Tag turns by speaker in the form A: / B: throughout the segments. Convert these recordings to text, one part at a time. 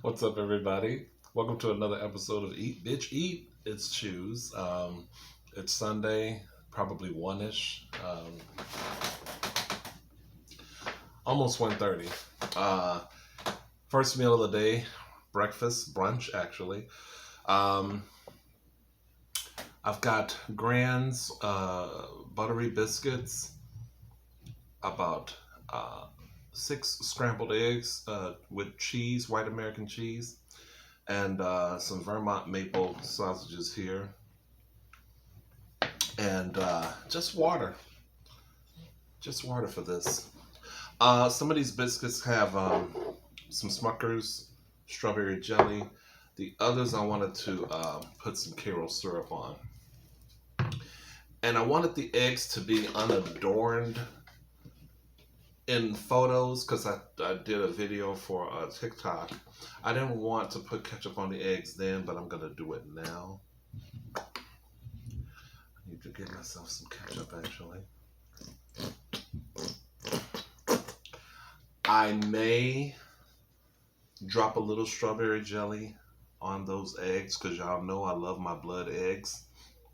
A: What's up, everybody? Welcome to another episode of Eat Bitch Eat. It's Choose. It's Sunday, probably one-ish. Almost 1:30. First meal of the day, breakfast, brunch, actually. Um, I've got Grand's buttery biscuits, about 6 scrambled eggs with cheese, white American cheese, and some Vermont maple sausages here, and just water. Just water for this. Some of these biscuits have some Smucker's strawberry jelly. The others I wanted to put some Karo syrup on. And I wanted the eggs to be unadorned in photos because I did a video for TikTok. I didn't want to put ketchup on the eggs then, but I'm going to do it now. I need to get myself some ketchup, actually. I may drop a little strawberry jelly on those eggs because y'all know I love my blood eggs,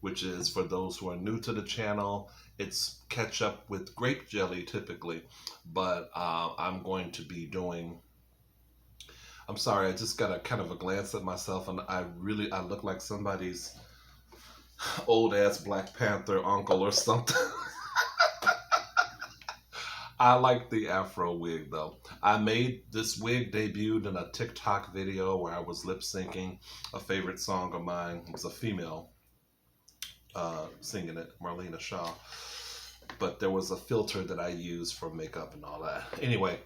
A: which is, for those who are new to the channel, it's ketchup with grape jelly typically, but I'm going to be doing, I'm sorry, I just got a kind of a glance at myself and I look like somebody's old ass Black Panther uncle or something. I like the afro wig though. I made this wig debuted in a TikTok video where I was lip syncing a favorite song of mine. It was a female singing it, Marlena Shaw. But there was a filter that I used for makeup and all that. Anyway,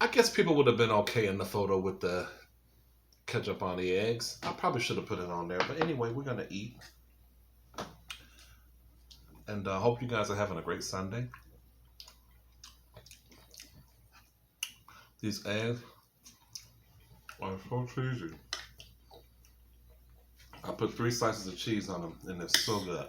A: I guess people would have been okay in the photo with the ketchup on the eggs. I probably should have put it on there. But anyway, we're going to eat. And I hope you guys are having a great Sunday. These eggs are so cheesy. I put 3 slices of cheese on them, and they're so good.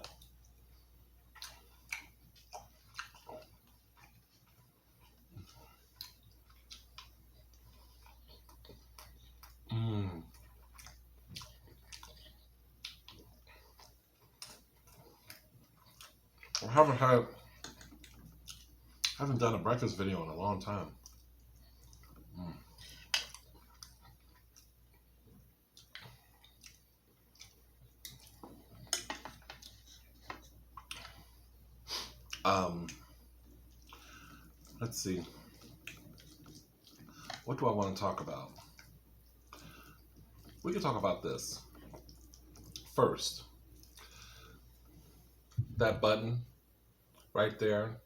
A: I haven't done a breakfast video in a long time. Let's see. What do I want to talk about? We can talk about this. First, that button right there.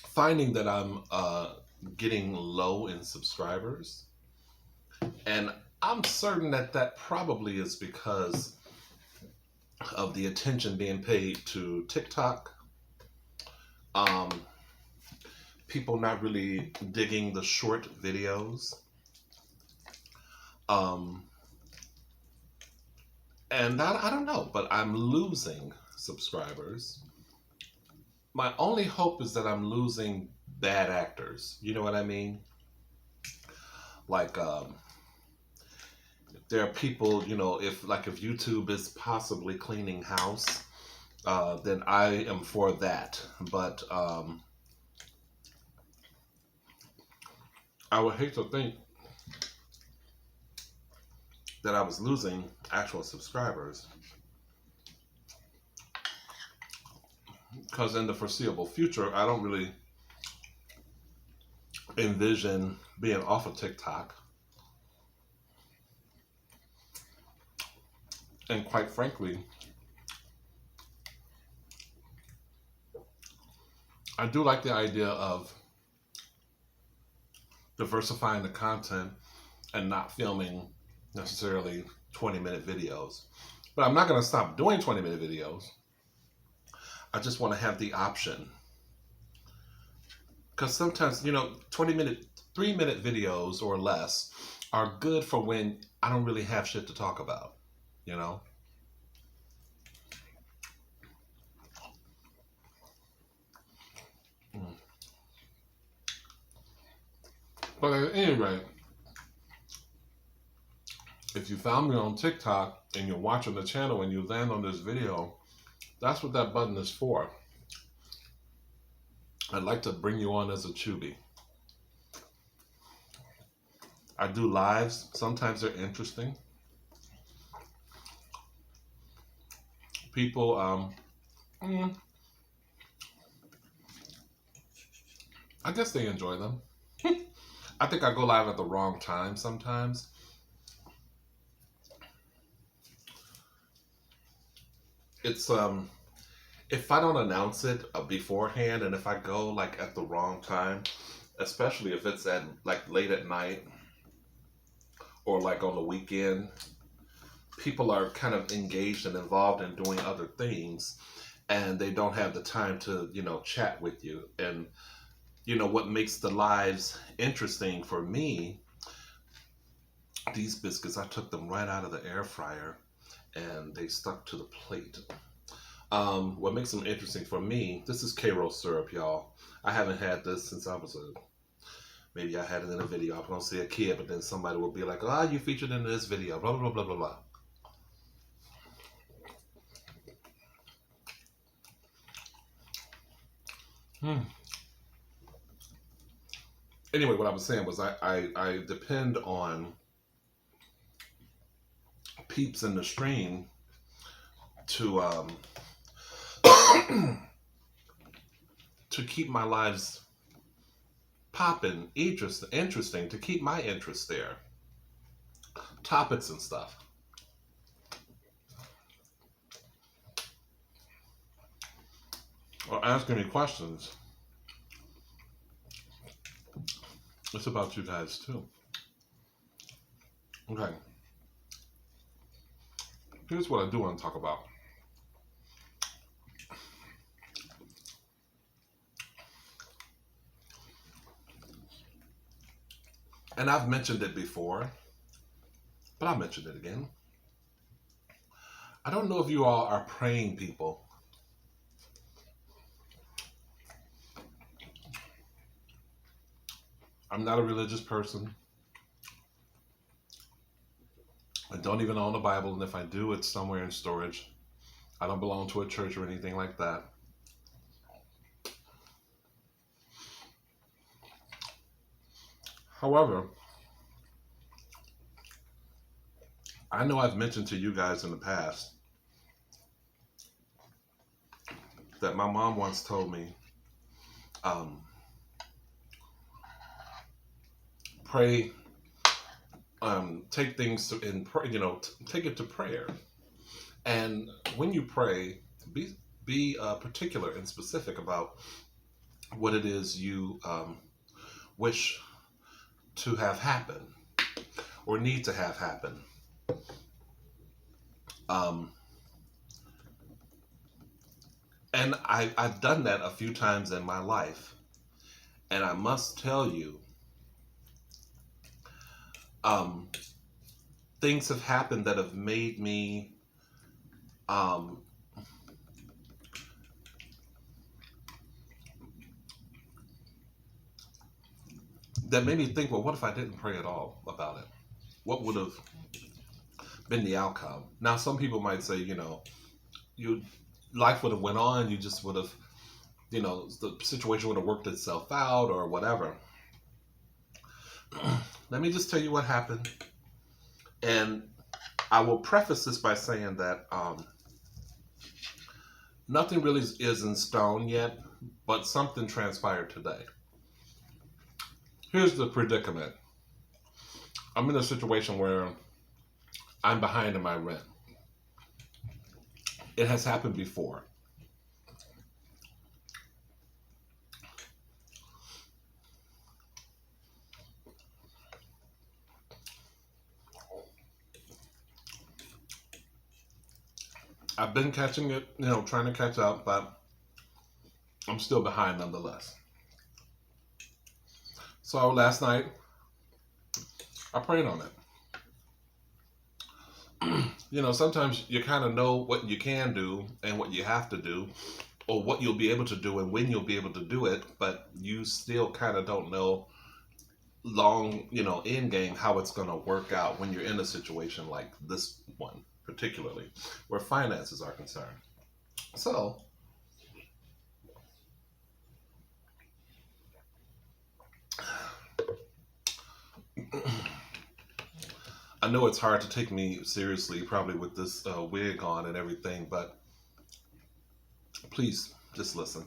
A: Finding that I'm getting low in subscribers, and I'm certain that probably is because of the attention being paid to TikTok. People not really digging the short videos. And I don't know, but I'm losing subscribers. My only hope is that I'm losing bad actors. You know what I mean? Like, there are people, you know, if YouTube is possibly cleaning house, then I am for that. But I would hate to think that I was losing actual subscribers, because in the foreseeable future, I don't really envision being off of TikTok. And quite frankly, I do like the idea of diversifying the content and not filming necessarily 20-minute videos. But I'm not going to stop doing 20-minute videos. I just want to have the option. Because sometimes, you know, 20-minute, 3-minute videos or less are good for when I don't really have shit to talk about, you know? But at any rate, if you found me on TikTok and you're watching the channel and you land on this video, that's what that button is for. I'd like to bring you on as a chubby. I do lives. Sometimes they're interesting. People, I guess they enjoy them. I think I go live at the wrong time sometimes. It's if I don't announce it beforehand, and if I go like at the wrong time, especially if it's at like late at night or like on the weekend, people are kind of engaged and involved in doing other things, and they don't have the time to, chat with you. And what makes the lives interesting for me, these biscuits, I took them right out of the air fryer and they stuck to the plate. What makes them interesting for me, this is Karo syrup, y'all. I haven't had this since I was maybe I had it in a video. I'm gonna see a kid, but then somebody will be like, "Oh, you featured in this video," blah blah blah blah blah. Anyway, what I was saying was I depend on peeps in the stream to to keep my lives popping, interesting, to keep my interest there, topics and stuff. Or asking me questions. It's about you guys too. Okay. Here's what I do want to talk about. And I've mentioned it before, but I'll mention it again. I don't know if you all are praying people. I'm not a religious person. I don't even own a Bible, and if I do, it's somewhere in storage. I don't belong to a church or anything like that. However, I know I've mentioned to you guys in the past that my mom once told me, pray, take things to, in pray, take it to prayer. And when you pray, be particular and specific about what it is you wish to have happen or need to have happen. And I've done that a few times in my life, and I must tell you, things have happened that have made me that made me think, well, what if I didn't pray at all about it? What would have been the outcome? Now, some people might say, life would have went on, you just would have, the situation would have worked itself out or whatever. Let me just tell you what happened. And I will preface this by saying that nothing really is in stone yet, but something transpired today. Here's the predicament. I'm in a situation where I'm behind in my rent. It has happened before. I've been catching it, trying to catch up, but I'm still behind nonetheless. So last night, I prayed on it. Sometimes you kind of know what you can do and what you have to do, or what you'll be able to do and when you'll be able to do it, but you still kind of don't know long, end game, how it's going to work out when you're in a situation like this one, particularly where finances are concerned. So, I know it's hard to take me seriously, probably with this wig on and everything, but please just listen.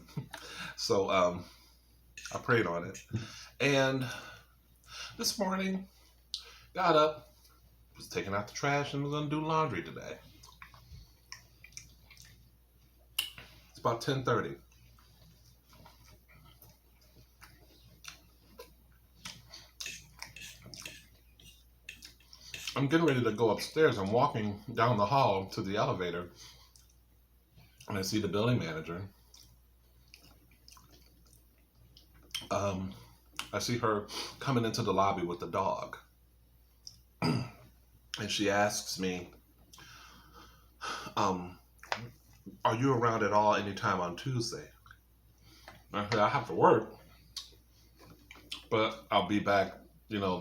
A: So, I prayed on it. And this morning, got up, was taking out the trash, and was going to do laundry today. It's about 10:30. I'm getting ready to go upstairs. I'm walking down the hall to the elevator, and I see the building manager. I see her coming into the lobby with the dog. And she asks me, are you around at all anytime on Tuesday? I said, I have to work, but I'll be back,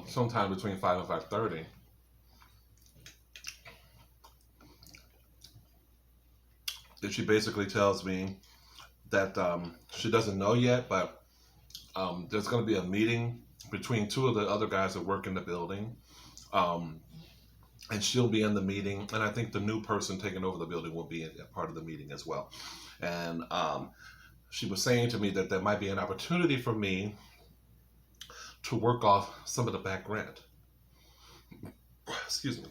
A: sometime between 5 and 5:30. And she basically tells me that she doesn't know yet, but there's going to be a meeting between two of the other guys that work in the building. And she'll be in the meeting. And I think the new person taking over the building will be a part of the meeting as well. And she was saying to me that there might be an opportunity for me to work off some of the back rent. Excuse me.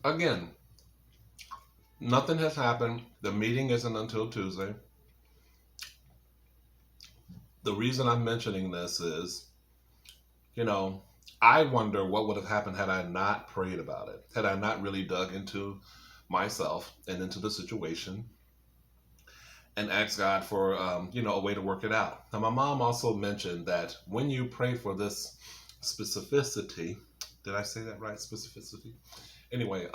A: Again, nothing has happened. The meeting isn't until Tuesday. The reason I'm mentioning this is, I wonder what would have happened had I not prayed about it, had I not really dug into myself and into the situation and asked God for, a way to work it out. Now, my mom also mentioned that when you pray for this specificity, did I say that right? Specificity? Anyway,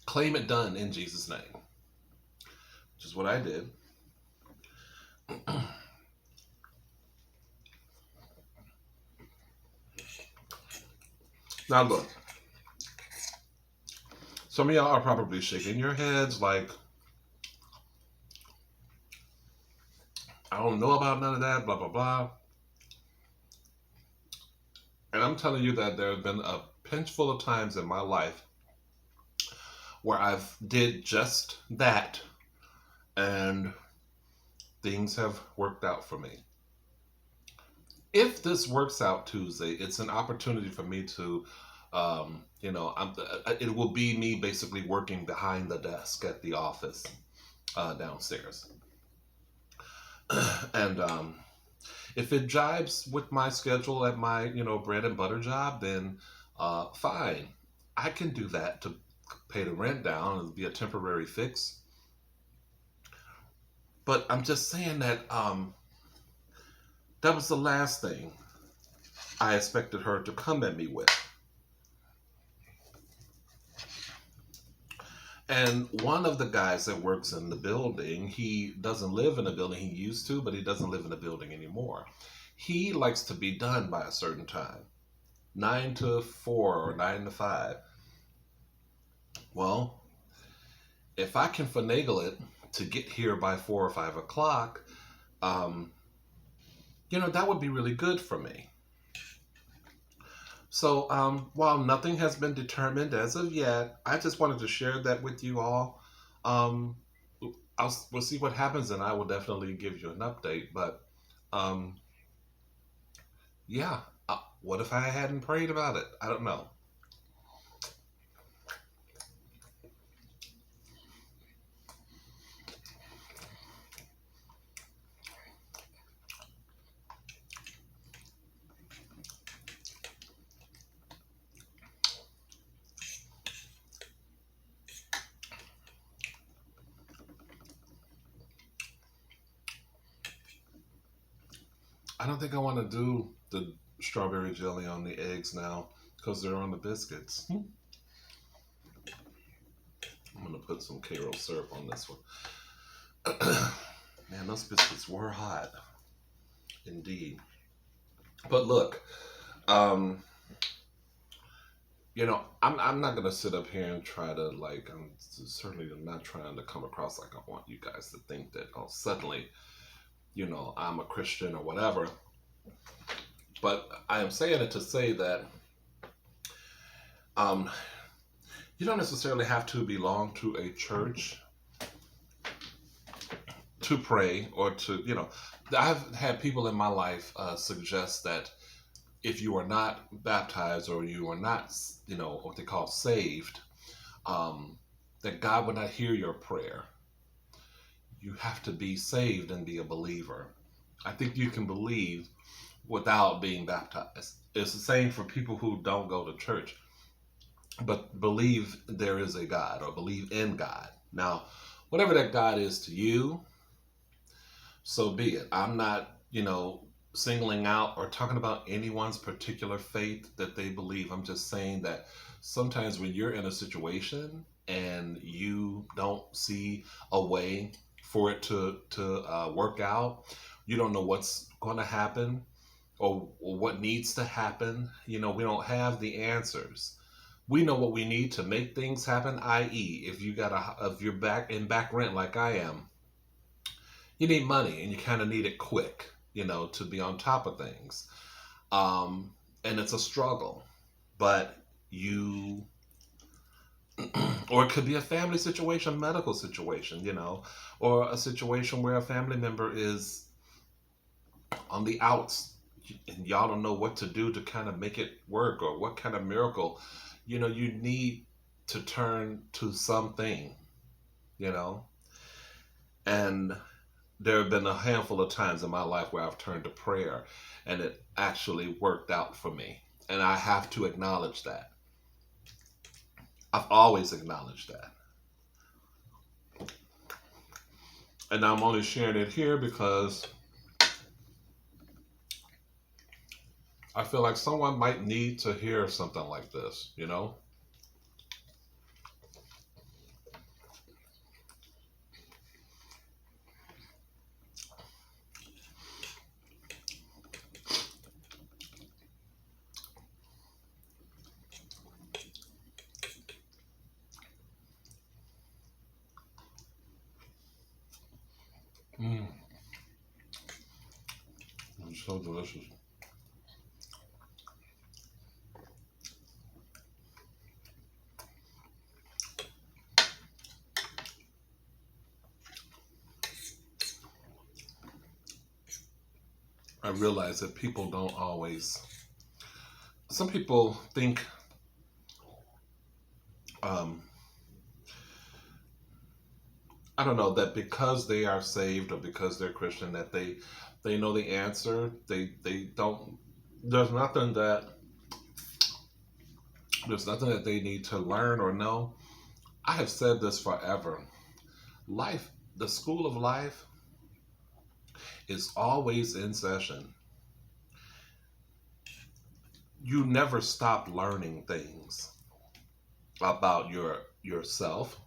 A: claim it done in Jesus' name, which is what I did. Now look, some of y'all are probably shaking your heads like, I don't know about none of that, blah, blah, blah. And I'm telling you that there have been a pinch full of times in my life where I've did just that and things have worked out for me. If this works out Tuesday, it's an opportunity for me to, it will be me basically working behind the desk at the office downstairs. And if it jives with my schedule at my, bread and butter job, then fine. I can do that to pay the rent down. It'll be a temporary fix. But I'm just saying that that was the last thing I expected her to come at me with. And one of the guys that works in the building, he doesn't live in the building. He used to, but he doesn't live in the building anymore. He likes to be done by a certain time, 9 to 4 or 9 to 5. Well, if I can finagle it to get here by 4 or 5 o'clock, that would be really good for me. So while nothing has been determined as of yet, I just wanted to share that with you all. We'll see what happens, and I will definitely give you an update. But what if I hadn't prayed about it? I don't know. I don't think I want to do the strawberry jelly on the eggs now. because they're on the biscuits. I'm gonna put some Karo syrup on this one. Man, those biscuits were hot, indeed. But look, um, I'm not gonna sit up here and try to like. I'm certainly not trying to come across like I want you guys to think that oh suddenly, I'm a Christian or whatever. But I am saying it to say that um, you don't necessarily have to belong to a church to pray or to, I've had people in my life suggest that if you are not baptized or you are not, what they call saved, that God would not hear your prayer. You have to be saved and be a believer. I think you can believe without being baptized. It's the same for people who don't go to church, but believe there is a God or believe in God. Now, whatever that God is to you, so be it. I'm not, singling out or talking about anyone's particular faith that they believe. I'm just saying that sometimes when you're in a situation and you don't see a way for it to work out, you don't know what's going to happen or what needs to happen. We don't have the answers. We know what we need to make things happen, i.e., if you're back in back rent like I am, you need money and you kind of need it quick, to be on top of things. And it's a struggle, but or it could be a family situation, medical situation, or a situation where a family member is on the outs and y'all don't know what to do to kind of make it work or what kind of miracle, you need to turn to something, and there have been a handful of times in my life where I've turned to prayer and it actually worked out for me. And I have to acknowledge that. I've always acknowledged that. And I'm only sharing it here because I feel like someone might need to hear something like this, Mm, it's so delicious. I realize that people don't always. Some people think I don't know that because they are saved or because they're Christian that they know the answer. They don't. There's nothing that they need to learn or know. I have said this forever. Life, the school of life, is always in session. You never stop learning things about yourself,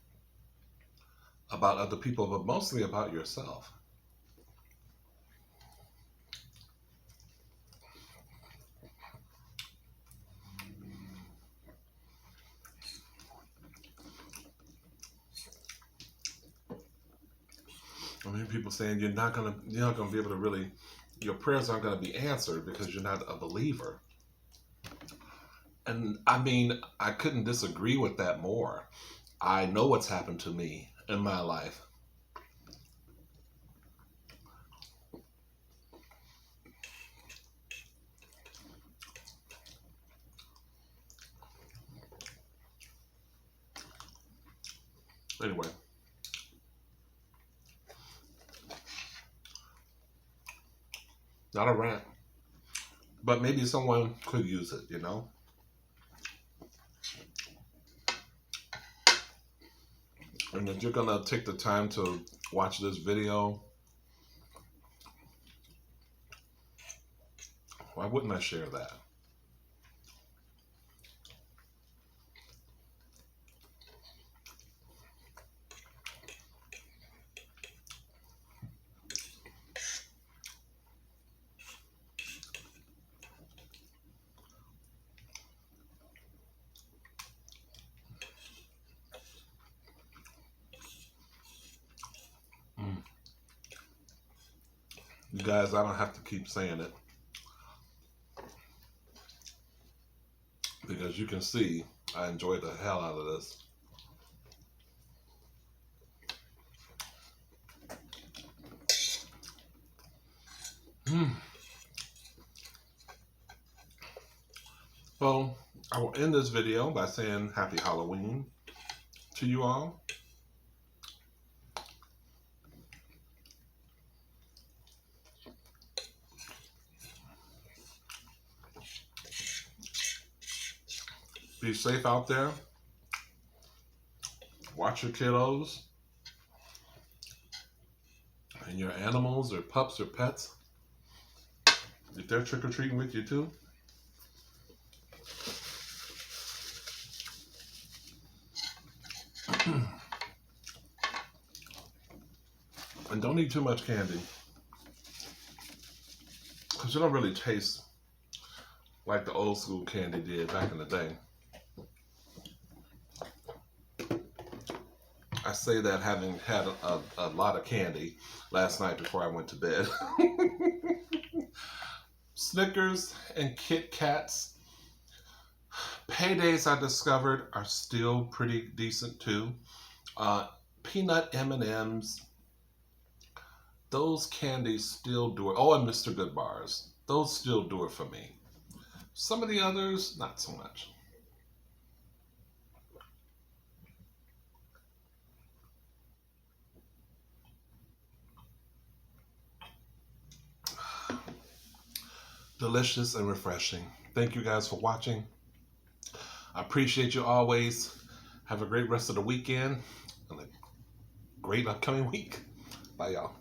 A: about other people, but mostly about yourself. I mean, people saying you're not gonna be able to really, your prayers aren't gonna be answered because you're not a believer. And I mean, I couldn't disagree with that more. I know what's happened to me in my life. Anyway, not a rant, but maybe someone could use it. And if you're gonna take the time to watch this video, why wouldn't I share that? You guys, I don't have to keep saying it, because you can see I enjoyed the hell out of this. So I will end this video by saying Happy Halloween to you all. Be safe out there. Watch your kiddos and your animals or pups or pets. If they're trick-or-treating with you too. And don't eat too much candy, because it don't really taste like the old school candy did back in the day. I say that having had a lot of candy last night before I went to bed. Snickers and Kit Kats. Paydays, I discovered, are still pretty decent too. Peanut M&Ms. Those candies still do it. Oh, and Mr. Good bars. Those still do it for me. Some of the others, not so much. Delicious and refreshing. Thank you guys for watching. I appreciate you always. Have a great rest of the weekend and a great upcoming week. Bye, y'all.